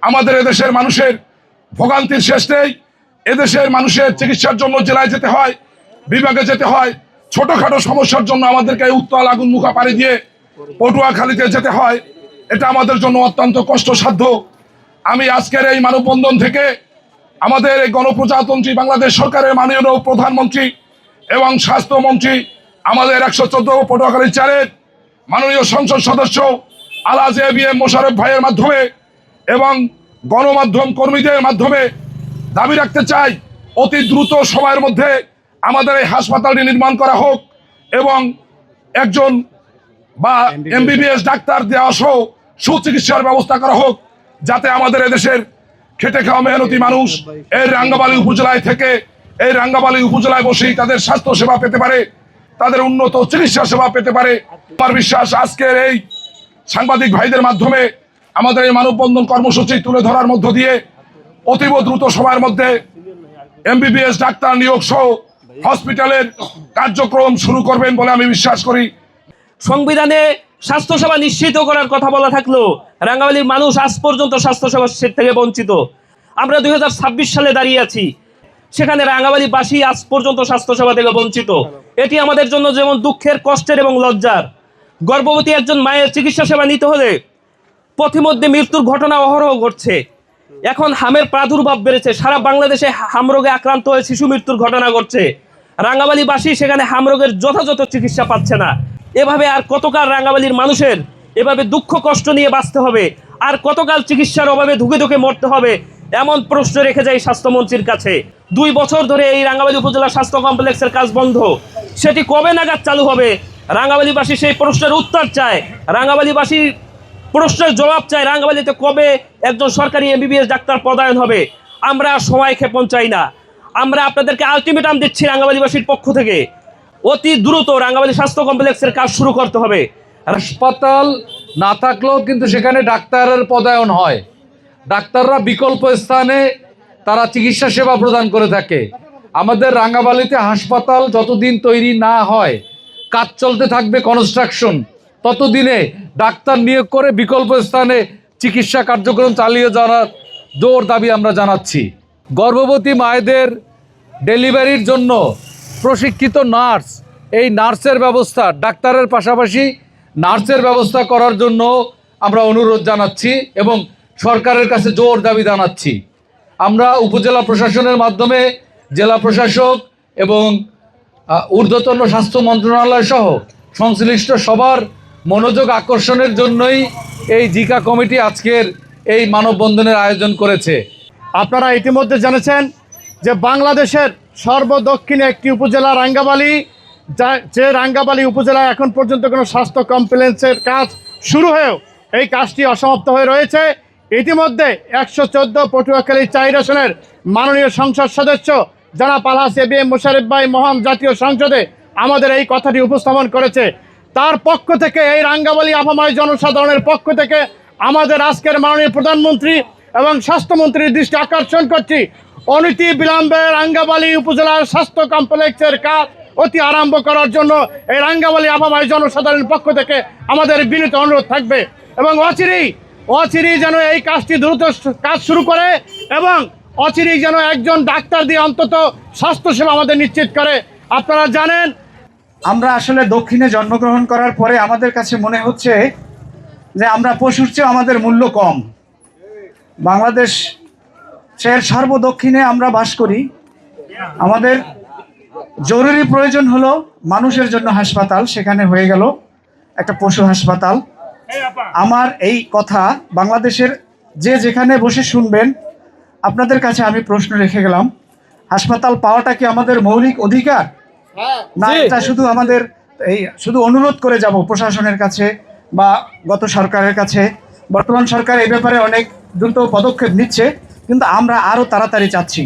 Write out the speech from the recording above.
আমাদের এদেশের মানুষের ভোগান্তির শেষ নেই। এদেশের মানুষের চিকিৎসার জন্য জেলায় যেতে হয়, বিভাগে যেতে হয়। ছোটখাটো সমস্যার জন্য আমাদেরকে উত্তাল আগুন মুখা পাড়ি দিয়ে পটুয়াখালীতে যেতে হয়। এটা আমাদের জন্য অত্যন্ত কষ্টসাধ্য। আমি আজকের এই মানববন্ধন থেকে আমাদের এই গণপ্রজাতন্ত্রী বাংলাদেশ সরকারের মাননীয় প্রধানমন্ত্রী এবং স্বাস্থ্যমন্ত্রী, আমাদের 114 পটুয়াখালী 4-এর মাননীয় সংসদ সদস্য আলহাজ এবিএম মোশাররফ ভাইয়ের মাধ্যমে এবং গণমাধ্যম কর্মীদের মাধ্যমে দাবি রাখতে চাই, অতি দ্রুত সময়ের মধ্যে আমাদের এই হাসপাতালটি নির্মাণ করা হোক এবং একজন বা এমবিবিএস ডাক্তার দেওয়া সহ সুচিকিৎসার ব্যবস্থা করা হোক, যাতে আমাদের এদেশের খেটে খাওয়া মেহনতি মানুষ এই রাঙ্গাবালী উপজেলায় থেকে এই রাঙ্গাবালী উপজেলায় বসেই তাদের স্বাস্থ্য সেবা পেতে পারে, তাদের উন্নত চিকিৎসা সেবা পেতে পারে। আমার বিশ্বাস আজকের এই সাংবাদিক ভাইদের মাধ্যমে আমাদের এই মানববন্ধন কর্মসূচি তুলে ধরার মধ্য দিয়ে অতীব দ্রুত সময়ের মধ্যে এমবিবিএস ডাক্তার নিয়োগ সহ হসপিটালের কার্যক্রম শুরু করবেন বলে আমি বিশ্বাস করি। সংবিধানে স্বাস্থ্যসেবা নিশ্চিত করার কথা বলা থাকলেও রাঙ্গামালীর মানুষ আজ পর্যন্ত স্বাস্থ্যসেবা থেকে বঞ্চিত। আমরা 2026 সালে দাঁড়িয়ে আছি, সেখানে রাঙ্গামালীবাসী আজ পর্যন্ত স্বাস্থ্যসেবা থেকে বঞ্চিত। এটি আমাদের জন্য যেমন দুঃখের, কষ্টের এবং লজ্জার। গর্ভবতী একজন মায়ের চিকিৎসা সেবা নিতে হলে পথিমধ্যে মৃত্যুর ঘটনা অহরহ ঘটছে। এখন হামের প্রাদুর্ভাব বেড়েছে, সারা বাংলাদেশে হামরোগে আক্রান্ত হয়ে শিশু মৃত্যুর ঘটনা ঘটছে। রাঙ্গামালীবাসী সেখানে হামরোগের যথাযথ চিকিৎসা পাচ্ছে না। এভাবে আর কতকাল রাঙ্গামালীর মানুষের এভাবে দুঃখ কষ্ট নিয়ে বাঁচতে হবে? আর কতকাল চিকিৎসার অভাবে ধুকে ধুকে মরতে হবে? এমন প্রশ্ন রেখে যায় স্বাস্থ্যমন্ত্রীর কাছে। 2 বছর ধরে এই রাঙ্গামালী উপজেলা স্বাস্থ্য কমপ্লেক্সের কাজ বন্ধ। সেটি কবে নাগাদ চালু হবে? রাঙ্গামালীবাসী সেই প্রশ্নের উত্তর চায়, রাঙ্গামালীবাসী প্রশ্নের জবাব চায়। রাঙ্গামালীতে কবে একজন সরকারি এমবিবিএস ডাক্তার পদায়ন হবে? আমরা সময় ক্ষেপণ চাই না, আমরা আপনাদেরকে আলটিমেটাম দিচ্ছি রাঙ্গামালীবাসীর পক্ষ থেকে, অতি দ্রুত রাঙ্গামালী স্বাস্থ্য কমপ্লেক্সের কাজ শুরু করতে হবে। হাসপাতাল না থাকলেও কিন্তু সেখানে ডাক্তারের পদায়ন হয়, ডাক্তাররা বিকল্প স্থানে তারা চিকিৎসা সেবা প্রদান করে থাকে। আমাদের রাঙ্গামালীতে হাসপাতাল যতদিন তৈরি না হয়, কাজ চলতে থাকবে কনস্ট্রাকশন, ততদিনে ডাক্তার নিয়োগ করে বিকল্প স্থানে চিকিৎসা কার্যক্রম চালিয়ে যাওয়ার জোর দাবি আমরা জানাচ্ছি। গর্ভবতী মায়েদের ডেলিভারির জন্য প্রশিক্ষিত নার্স, এই নার্সের ব্যবস্থা, ডাক্তারের পাশাপাশি নার্সের ব্যবস্থা করার জন্য আমরা অনুরোধ জানাচ্ছি এবং সরকারের কাছে জোর দাবি জানাচ্ছি। আমরা উপজেলা প্রশাসনের মাধ্যমে জেলা প্রশাসক এবং ঊর্ধ্বতন স্বাস্থ্য মন্ত্রণালয় সহ সংশ্লিষ্ট সবার মনোযোগ আকর্ষণের জন্যই এই জিকা কমিটি আজকের এই মানববন্ধনের আয়োজন করেছে। আপনারা ইতিমধ্যে জেনেছেন যে বাংলাদেশের সর্বদক্ষিণে একটি উপজেলা রাঙ্গামালী, যে রাঙ্গামালী উপজেলায় এখন পর্যন্ত কোনো স্বাস্থ্য কমপ্লেক্সের কাজ শুরু হয়েও এই কাজটি অসমাপ্ত হয়ে রয়েছে। ইতিমধ্যে 114 পটুয়াখালী 4 আসনের মাননীয় সংসদ সদস্য জনাব আলহাজ এবিএম মোশাররফ ভাই মহান জাতীয় সংসদে আমাদের এই কথাটি উপস্থাপন করেছে। তার পক্ষ থেকে, এই রাঙ্গামালী আপাময় জনসাধারণের পক্ষ থেকে আমাদের আজকের মাননীয় প্রধানমন্ত্রী এবং স্বাস্থ্যমন্ত্রীর দৃষ্টি আকর্ষণ করছি, অনতি বিলম্বে রাঙ্গামালী উপজেলার স্বাস্থ্য কমপ্লেক্সের কাজ অতি আরম্ভ করার জন্য এই রাঙ্গামালী আপাময় জনসাধারণের পক্ষ থেকে আমাদের বিনীত অনুরোধ থাকবে এবং অচিরেই যেন এই কাজটি দ্রুত কাজ শুরু করে এবং অচিরেই যেন একজন ডাক্তার দিয়ে অন্তত স্বাস্থ্যসেবা আমাদের নিশ্চিত করে। আপনারা জানেন, আমরা আসলে দক্ষিণে জন্মগ্রহণ করার পরে আমাদের কাছে মনে হচ্ছে যে আমরা পশুর চেয়ে আমাদের মূল্য কম। বাংলাদেশের সর্বদক্ষিণে আমরা বাস করি, আমাদের জরুরি প্রয়োজন হলো মানুষের জন্য হাসপাতাল, সেখানে হয়ে গেল একটা পশু হাসপাতাল। আমার এই কথা বাংলাদেশের যে যেখানে বসে শুনবেন, আপনাদের কাছে আমি প্রশ্ন রেখে গেলাম, হাসপাতাল পাওয়াটা কি আমাদের মৌলিক অধিকার, না এটা শুধু আমাদের শুধু অনুরোধ করে যাব প্রশাসনের কাছে বা গত সরকারের কাছে? বর্তমান সরকার এই ব্যাপারে অনেক দ্রুত পদক্ষেপ নিচ্ছে, কিন্তু আমরা আরও তাড়াতাড়ি চাচ্ছি।